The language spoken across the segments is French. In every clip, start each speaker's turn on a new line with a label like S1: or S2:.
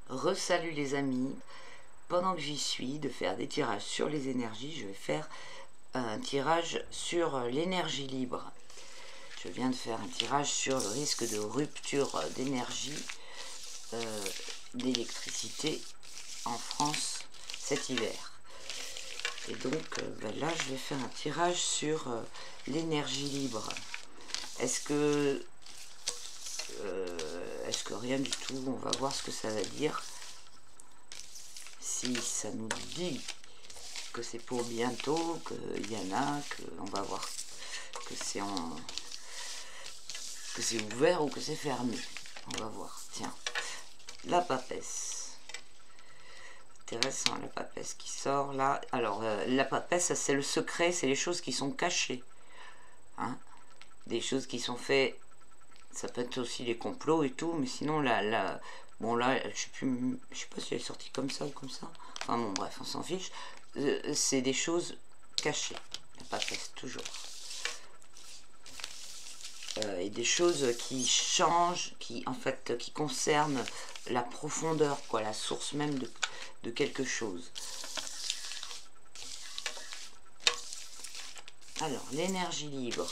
S1: Re-salut les amis. Pendant que j'y suis de faire des tirages sur les énergies, je vais faire un tirage sur l'énergie libre. Je viens de faire un tirage sur le risque de rupture d'énergie, d'électricité en France cet hiver. Et donc là, je vais faire un tirage sur l'énergie libre. Est-ce que rien du tout? On va voir ce que ça va dire. Si ça nous dit que c'est pour bientôt, qu'il y en a, qu'on va voir que c'est ouvert ou que c'est fermé. On va voir. Tiens, la papesse. Intéressant, la papesse qui sort là. Alors, la papesse, c'est le secret, c'est les choses qui sont cachées. Hein, des choses qui sont faites. Ça peut être aussi les complots et tout, mais sinon, bon là, je sais pas si elle est sortie comme ça ou comme ça. Enfin bon, bref, on s'en fiche. C'est des choses cachées. La papesse, toujours. Et des choses qui changent, qui concernent la profondeur, quoi, la source même de quelque chose. Alors, l'énergie libre.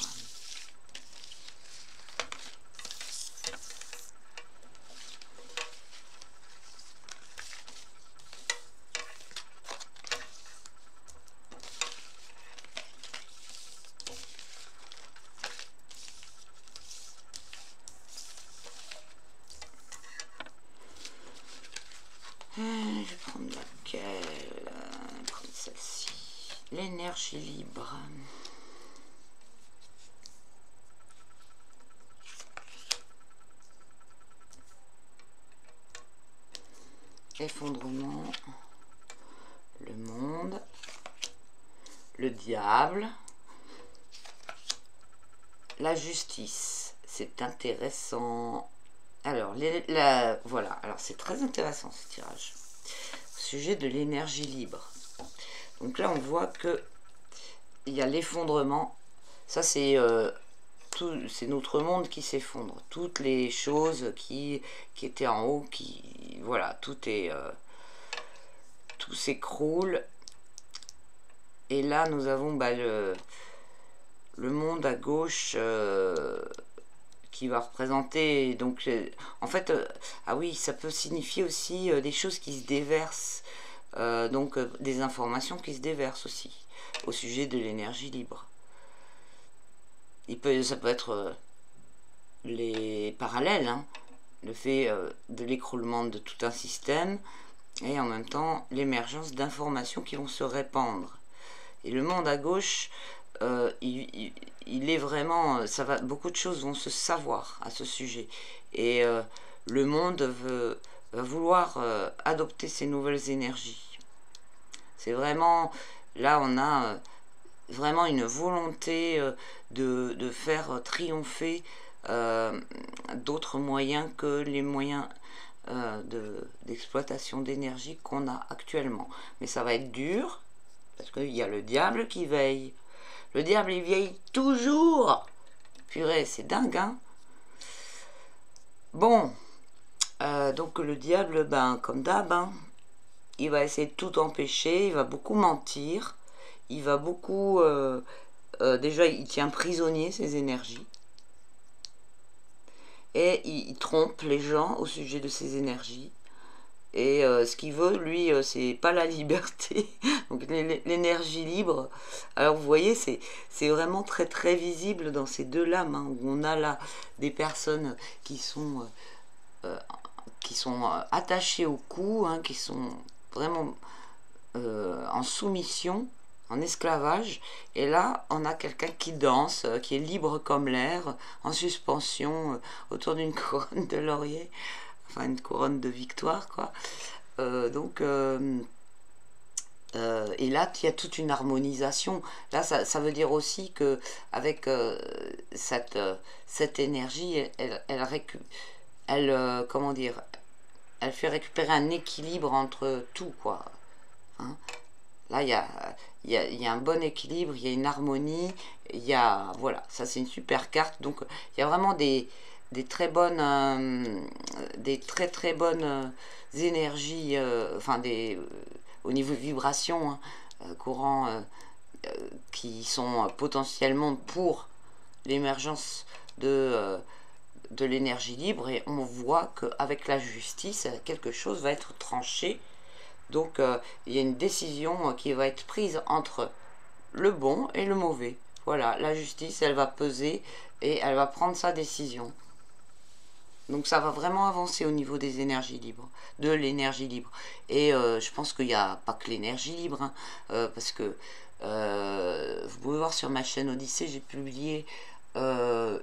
S1: Je vais prendre laquelle? Je vais prendre celle-ci. L'énergie libre. Effondrement. Le monde. Le diable. La justice. C'est intéressant. Alors, voilà. Alors, c'est très intéressant ce tirage. Au sujet de l'énergie libre. Donc là, on voit que il y a l'effondrement. Ça, c'est notre monde qui s'effondre. Toutes les choses qui étaient en haut, voilà, tout s'écroule. Et là, nous avons le monde à gauche qui va représenter, donc en fait, ah oui, ça peut signifier aussi des choses qui se déversent, donc des informations qui se déversent aussi au sujet de l'énergie libre. Ça peut être les parallèles, hein, le fait de l'écroulement de tout un système et en même temps l'émergence d'informations qui vont se répandre. Et le monde à gauche, il est vraiment, beaucoup de choses vont se savoir à ce sujet. Et le monde va vouloir adopter ces nouvelles énergies. C'est vraiment, là on a vraiment une volonté de faire triompher d'autres moyens que les moyens d'exploitation d'énergie qu'on a actuellement. Mais ça va être dur, parce qu'il y a le diable qui veille. Le diable, il veille toujours. Purée, c'est dingue, hein. Bon, donc le diable, comme d'hab, hein, il va essayer de tout empêcher, il va beaucoup mentir, il va beaucoup... déjà, il tient prisonnier ses énergies. Et il trompe les gens au sujet de ses énergies. Et ce qu'il veut, lui, c'est pas la liberté, donc l'énergie libre. Alors vous voyez, c'est vraiment très très visible dans ces deux lames, hein, où on a là des personnes qui sont attachées au cou, hein, qui sont vraiment en soumission, en esclavage. Et là, on a quelqu'un qui danse, qui est libre comme l'air, en suspension autour d'une couronne de laurier. Enfin, une couronne de victoire, quoi. Et là, il y a toute une harmonisation. Là, ça veut dire aussi que avec cette énergie, comment dire, elle fait récupérer un équilibre entre tout, quoi. Hein, là, il y a un bon équilibre, il y a une harmonie, voilà, ça c'est une super carte. Donc, il y a vraiment des des très bonnes, des très bonnes énergies, enfin au niveau vibration, hein, courants qui sont potentiellement pour l'émergence de l'énergie libre, et on voit qu'avec la justice, quelque chose va être tranché. Donc il y a une décision qui va être prise entre le bon et le mauvais. Voilà, la justice, elle va peser et elle va prendre sa décision. Donc ça va vraiment avancer au niveau des énergies libres, de l'énergie libre. Et je pense qu'il n'y a pas que l'énergie libre, hein, parce que vous pouvez voir sur ma chaîne Odyssée, j'ai publié comment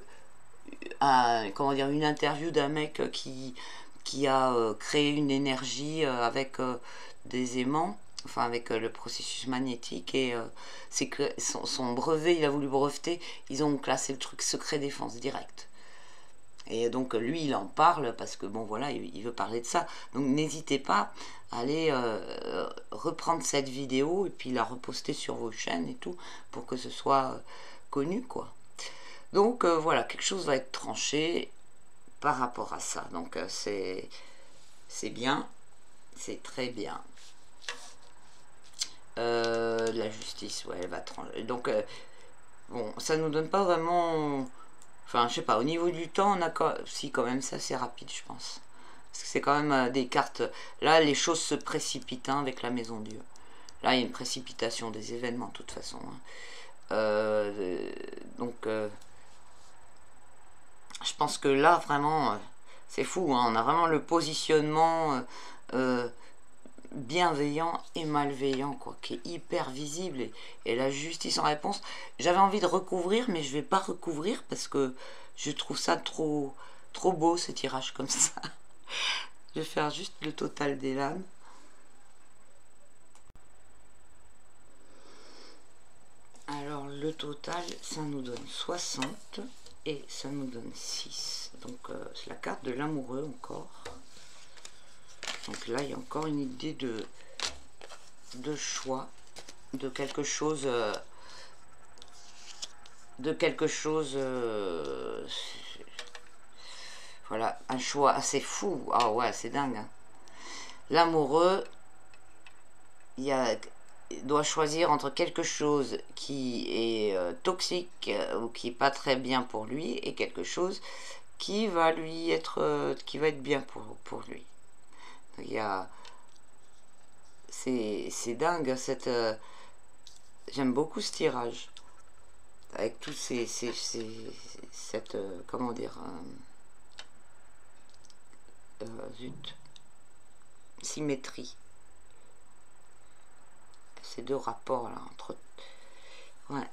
S1: dire, une interview d'un mec qui a créé une énergie avec des aimants, enfin avec le processus magnétique, et c'est que son brevet, il a voulu breveter, ils ont classé le truc secret défense direct. Et donc lui, il en parle parce que bon voilà, il veut parler de ça. Donc n'hésitez pas à aller reprendre cette vidéo et puis la reposter sur vos chaînes et tout pour que ce soit connu, quoi. Donc voilà, quelque chose va être tranché par rapport à ça. Donc c'est bien, c'est très bien. La justice, ouais, elle va trancher. Donc bon, ça nous donne pas vraiment... Enfin, je sais pas, au niveau du temps, on a si quand même, c'est assez rapide, je pense. Parce que c'est quand même des cartes... Là, les choses se précipitent, hein, avec la Maison Dieu. Là, il y a une précipitation des événements, de toute façon. Hein. Donc, je pense que là, vraiment, c'est fou. Hein, on a vraiment le positionnement bienveillant et malveillant, quoi, qui est hyper visible, et la justice en réponse. J'avais envie de recouvrir, mais je vais pas recouvrir parce que je trouve ça trop beau, ce tirage comme ça. Je vais faire juste le total des lames. Alors le total, ça nous donne 60 et ça nous donne 6. Donc c'est la carte de l'amoureux encore. Donc là, il y a encore une idée de choix, de quelque chose, voilà, un choix assez fou. Ah ouais, c'est dingue. Hein. L'amoureux, il doit choisir entre quelque chose qui est toxique ou qui est pas très bien pour lui et quelque chose qui va lui être, qui va être bien pour lui. Il y a, c'est dingue cette, j'aime beaucoup ce tirage avec tous cette, comment dire, zut, symétrie, ces deux rapports là entre, ouais.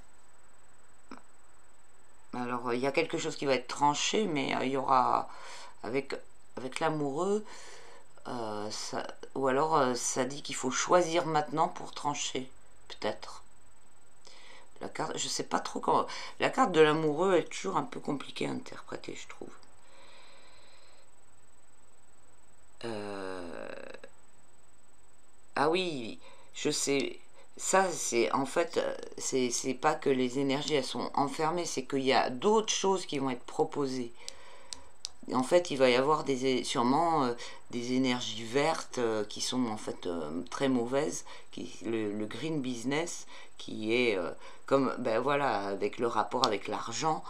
S1: Alors il y a quelque chose qui va être tranché, mais il y aura avec l'amoureux. Ou alors ça dit qu'il faut choisir maintenant pour trancher, peut-être. La carte, je sais pas trop comment. La carte de l'amoureux est toujours un peu compliquée à interpréter, je trouve. Ah oui, je sais. Ça, c'est en fait, c'est pas que les énergies elles sont enfermées, c'est qu'il y a d'autres choses qui vont être proposées. En fait, il va y avoir sûrement des énergies vertes qui sont en fait très mauvaises, le green business qui est comme, ben voilà, avec le rapport avec l'argent,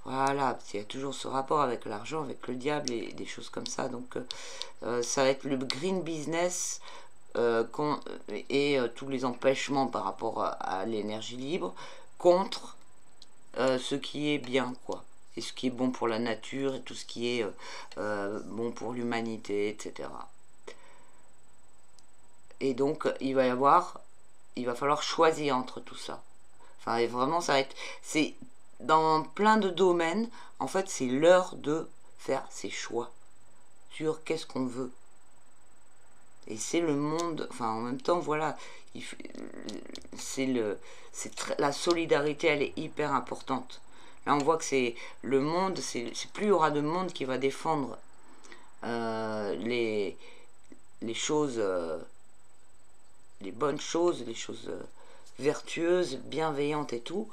S1: voilà, il y a toujours ce rapport avec l'argent, avec le diable et des choses comme ça, donc ça va être le green business et tous les empêchements par rapport à l'énergie libre contre ce qui est bien, quoi. Et ce qui est bon pour la nature et tout ce qui est bon pour l'humanité, etc. Et donc il va falloir choisir entre tout ça. Enfin, et vraiment, ça va être, c'est dans plein de domaines. En fait, c'est l'heure de faire ses choix sur qu'est-ce qu'on veut. Et c'est le monde. Enfin, en même temps, voilà, la solidarité, elle est hyper importante. Là, on voit que c'est le monde, c'est plus il y aura de monde qui va défendre les choses, les bonnes choses, les choses vertueuses, bienveillantes et tout.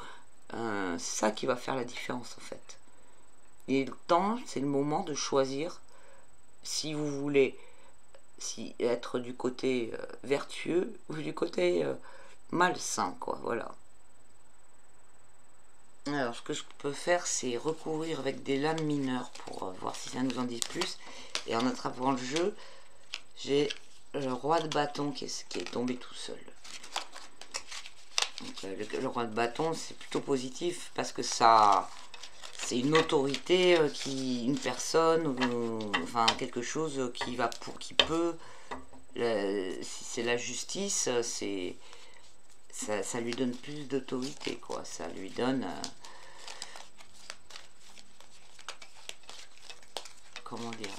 S1: C'est ça qui va faire la différence, en fait. Et le temps, c'est le moment de choisir si vous voulez être du côté vertueux ou du côté malsain, quoi, voilà. Alors, ce que je peux faire, c'est recouvrir avec des lames mineures pour voir si ça nous en dit plus. Et en attrapant le jeu, j'ai le roi de bâton qui est tombé tout seul. Donc, le roi de bâton, c'est plutôt positif parce que ça, c'est une autorité une personne, enfin quelque chose qui peut, si c'est la justice, ça lui donne plus d'autorité, quoi. Ça lui donne, comment dire,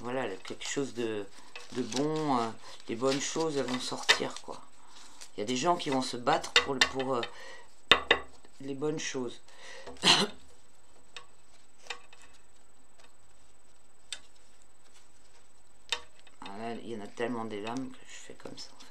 S1: voilà, quelque chose de bon. Les bonnes choses, elles vont sortir, quoi. Il y a des gens qui vont se battre pour les bonnes choses. Là, il y en a tellement des lames que je fais comme ça, en fait.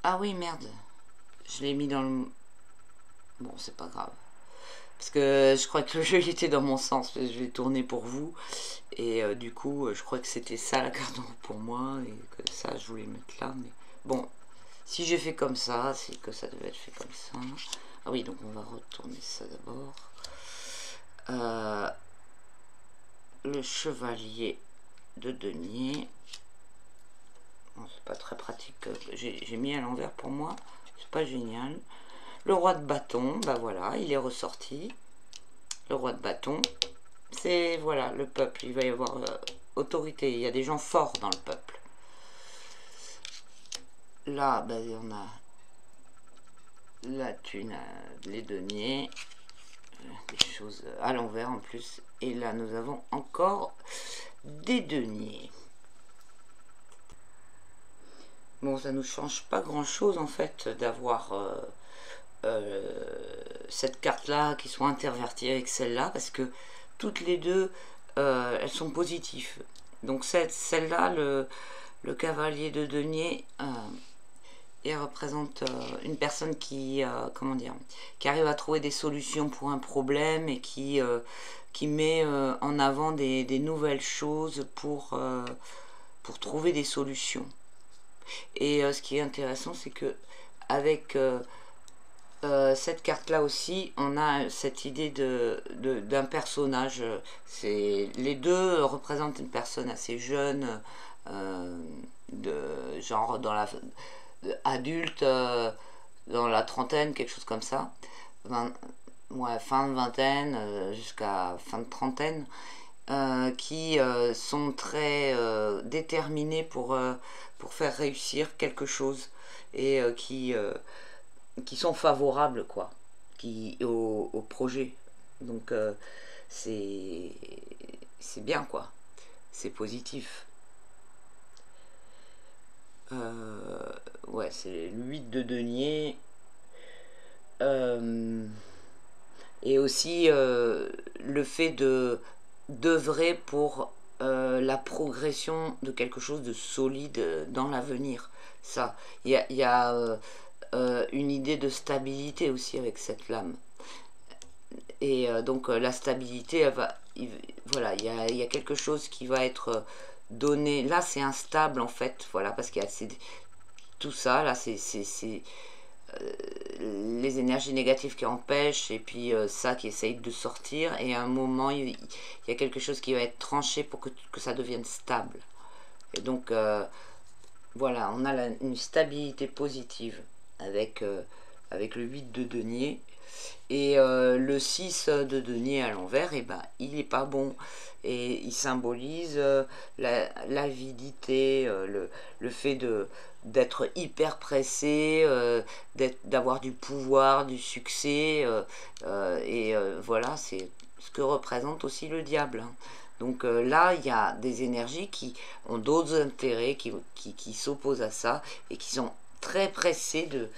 S1: Ah oui, merde. Je l'ai mis dans le... Bon, c'est pas grave. Parce que je crois que le jeu il était dans mon sens. Je l'ai tourné pour vous. Et du coup, je crois que c'était ça la carte pour moi. Et que ça, je voulais mettre là. Mais bon, si j'ai fait comme ça, c'est que ça devait être fait comme ça. Ah oui, donc on va retourner ça d'abord. Le chevalier de denier. Bon, c'est pas très pratique. J'ai mis à l'envers pour moi. C'est pas génial. Le roi de bâton, bah voilà, il est ressorti. Le roi de bâton, c'est, voilà, le peuple. Il va y avoir autorité. Il y a des gens forts dans le peuple. Là, bah, on a la thune, les deniers, des choses à l'envers en plus. Et là, nous avons encore des deniers. Bon, ça nous change pas grand chose en fait d'avoir cette carte là qui soit intervertie avec celle-là, parce que toutes les deux elles sont positives. Donc celle-là, le cavalier de denier, il représente une personne qui, comment dire, qui arrive à trouver des solutions pour un problème et qui met en avant des nouvelles choses pour trouver des solutions. Et ce qui est intéressant, c'est que avec cette carte là aussi, on a cette idée d'un personnage. Les deux représentent une personne assez jeune, de genre adulte, dans la trentaine, quelque chose comme ça, ouais, fin de vingtaine jusqu'à fin de trentaine, qui sont très déterminés pour faire réussir quelque chose, et qui sont favorables, quoi, au projet. Donc c'est bien, quoi, c'est positif. Ouais, c'est le 8 de denier. Et aussi le fait d'œuvrer pour la progression de quelque chose de solide dans l'avenir. Ça, il y a une idée de stabilité aussi avec cette lame. Et donc la stabilité, elle va, voilà, il y a quelque chose qui va être donné. Là, c'est instable en fait, voilà, parce qu'il y a tout ça, là, c'est les énergies négatives qui empêchent, et puis ça qui essaye de sortir, et à un moment, il y a quelque chose qui va être tranché pour que ça devienne stable. Et donc, voilà, on a une stabilité positive avec, avec le 8 de denier. Et le 6 de denier à l'envers, et ben, il n'est pas bon. Et il symbolise l'avidité, le fait d'être hyper pressé, d'avoir du pouvoir, du succès. Voilà, c'est ce que représente aussi le diable. Hein. Donc là, il y a des énergies qui ont d'autres intérêts, qui s'opposent à ça, et qui sont très pressés de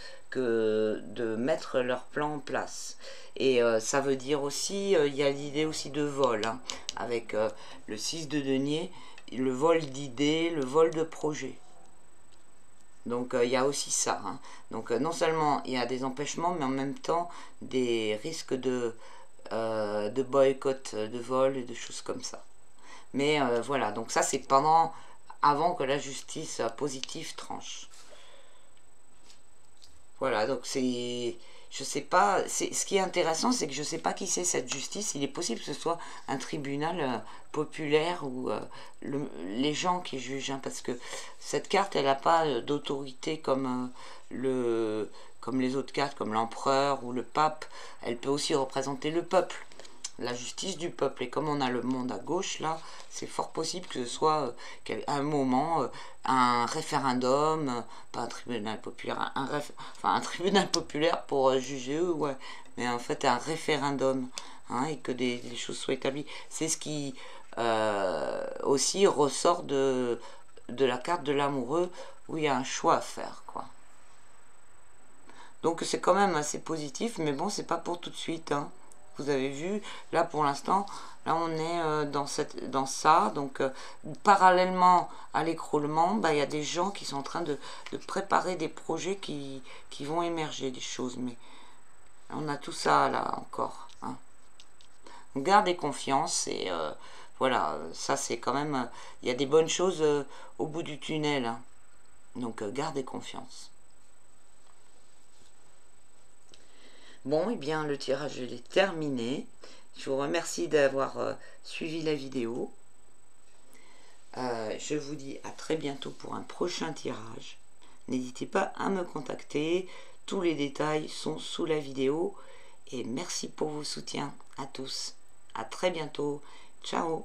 S1: mettre leur plan en place. Et ça veut dire aussi, il y a l'idée aussi de vol, hein, avec le 6 de denier, le vol d'idées, le vol de projets. Donc il y a aussi ça. Hein. Donc non seulement il y a des empêchements, mais en même temps des risques de boycott, de vol et de choses comme ça. Mais voilà, donc ça c'est avant que la justice positive tranche. Voilà, donc c'est, je sais pas, ce qui est intéressant, c'est que je sais pas qui c'est cette justice. Il est possible que ce soit un tribunal populaire ou les gens qui jugent, hein, parce que cette carte, elle n'a pas d'autorité comme comme les autres cartes, comme l'empereur ou le pape. Elle peut aussi représenter le peuple, la justice du peuple. Et comme on a le monde à gauche là, c'est fort possible que ce soit à un moment un référendum, pas un tribunal populaire, un tribunal populaire pour juger eux, ouais, mais en fait un référendum, hein, et que des choses soient établies. C'est ce qui aussi ressort de la carte de l'amoureux, où il y a un choix à faire, quoi. Donc c'est quand même assez positif, mais bon, c'est pas pour tout de suite, hein. Vous avez vu, là pour l'instant, là on est dans ça, donc parallèlement à l'écroulement, bah, y a des gens qui sont en train de préparer des projets qui vont émerger, des choses, mais on a tout ça là encore. Hein. Donc, gardez confiance, et voilà, ça c'est quand même, il y a des bonnes choses au bout du tunnel, hein. Donc gardez confiance. Bon, et bien le tirage est terminé. Je vous remercie d'avoir suivi la vidéo. Je vous dis à très bientôt pour un prochain tirage. N'hésitez pas à me contacter. Tous les détails sont sous la vidéo. Et merci pour vos soutiens à tous. À très bientôt. Ciao.